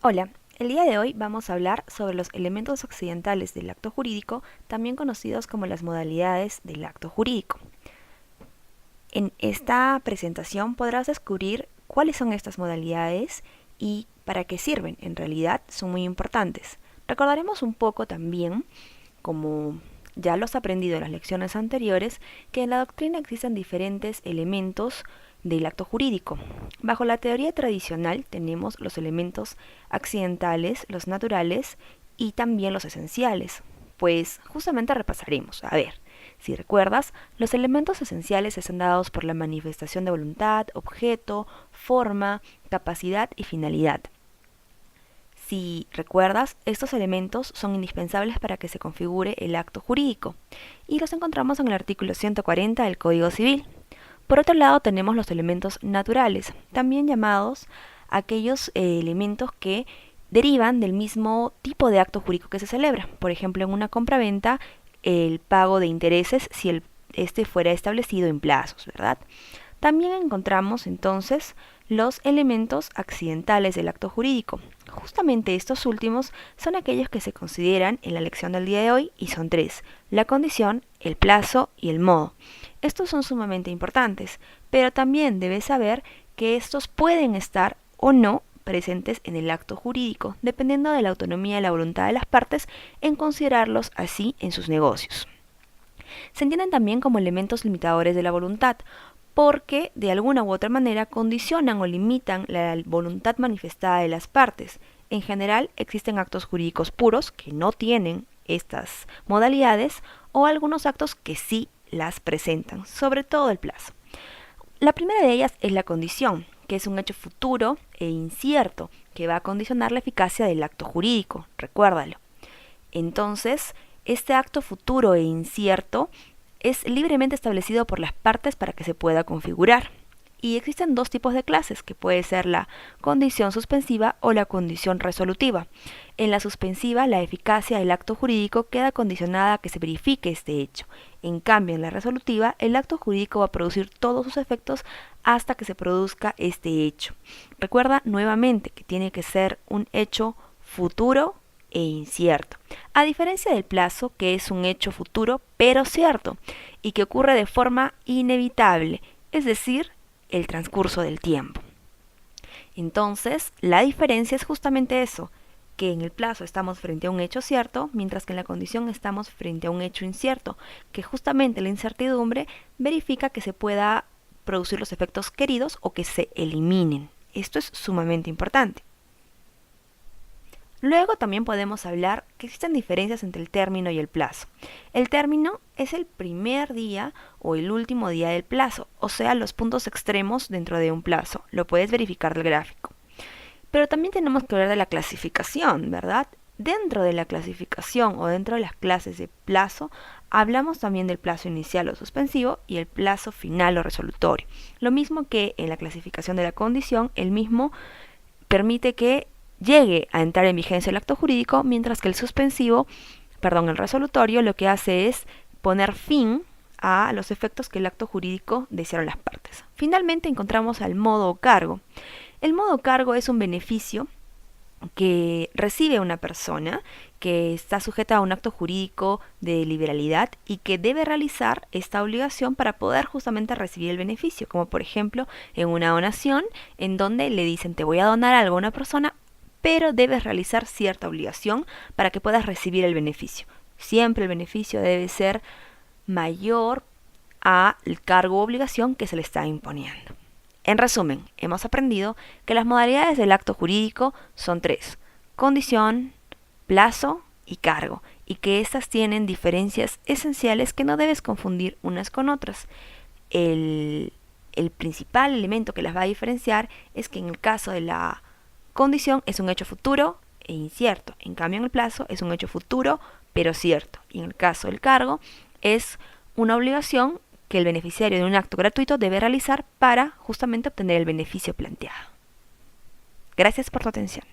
Hola, el día de hoy vamos a hablar sobre los elementos accidentales del acto jurídico, también conocidos como las modalidades del acto jurídico. En esta presentación podrás descubrir cuáles son estas modalidades y para qué sirven. En realidad son muy importantes. Recordaremos un poco también, como ya los aprendido en las lecciones anteriores, que en la doctrina existen diferentes elementos del acto jurídico. Bajo la teoría tradicional tenemos los elementos accidentales, los naturales y también los esenciales. Pues justamente repasaremos. A ver, si recuerdas, los elementos esenciales están dados por la manifestación de voluntad, objeto, forma, capacidad y finalidad. Si recuerdas, estos elementos son indispensables para que se configure el acto jurídico y los encontramos en el artículo 140 del Código Civil. Por otro lado tenemos los elementos naturales, también llamados aquellos elementos que derivan del mismo tipo de acto jurídico que se celebra. Por ejemplo, en una compraventa, el pago de intereses si este fuera establecido en plazos, ¿verdad? También encontramos entonces los elementos accidentales del acto jurídico. Justamente estos últimos son aquellos que se consideran en la lección del día de hoy y son tres: la condición, el plazo y el modo. Estos son sumamente importantes, pero también debes saber que estos pueden estar o no presentes en el acto jurídico, dependiendo de la autonomía y la voluntad de las partes en considerarlos así en sus negocios. Se entienden también como elementos limitadores de la voluntad, porque de alguna u otra manera condicionan o limitan la voluntad manifestada de las partes. En general existen actos jurídicos puros que no tienen estas modalidades o algunos actos que sí las presentan, sobre todo el plazo. La primera de ellas es la condición, que es un hecho futuro e incierto que va a condicionar la eficacia del acto jurídico, recuérdalo. Entonces, este acto futuro e incierto es libremente establecido por las partes para que se pueda configurar. Y existen dos tipos de clases, que puede ser la condición suspensiva o la condición resolutiva. En la suspensiva, la eficacia del acto jurídico queda condicionada a que se verifique este hecho. En cambio, en la resolutiva, el acto jurídico va a producir todos sus efectos hasta que se produzca este hecho. Recuerda nuevamente que tiene que ser un hecho futuro e incierto, a diferencia del plazo, que es un hecho futuro pero cierto y que ocurre de forma inevitable, es decir, el transcurso del tiempo. Entonces, la diferencia es justamente eso, que en el plazo estamos frente a un hecho cierto, mientras que en la condición estamos frente a un hecho incierto, que justamente la incertidumbre verifica que se pueda producir los efectos queridos o que se eliminen. Esto es sumamente importante. Luego también podemos hablar que existen diferencias entre el término y el plazo. El término es el primer día o el último día del plazo, o sea, los puntos extremos dentro de un plazo. Lo puedes verificar del gráfico. Pero también tenemos que hablar de la clasificación, ¿verdad? Dentro de la clasificación o dentro de las clases de plazo, hablamos también del plazo inicial o suspensivo y el plazo final o resolutorio. Lo mismo que en la clasificación de la condición, el mismo permite que llegue a entrar en vigencia el acto jurídico, mientras que el resolutorio lo que hace es poner fin a los efectos que el acto jurídico desearon las partes. Finalmente encontramos al modo o cargo. El modo o cargo es un beneficio que recibe una persona que está sujeta a un acto jurídico de liberalidad y que debe realizar esta obligación para poder justamente recibir el beneficio, como por ejemplo en una donación en donde le dicen: te voy a donar algo a una persona, pero debes realizar cierta obligación para que puedas recibir el beneficio. Siempre el beneficio debe ser mayor al cargo o obligación que se le está imponiendo. En resumen, hemos aprendido que las modalidades del acto jurídico son tres: condición, plazo y cargo, y que éstas tienen diferencias esenciales que no debes confundir unas con otras. El principal elemento que las va a diferenciar es que en el caso de la condición es un hecho futuro e incierto, en cambio en el plazo es un hecho futuro pero cierto, y en el caso del cargo es una obligación que el beneficiario de un acto gratuito debe realizar para justamente obtener el beneficio planteado. Gracias por tu atención.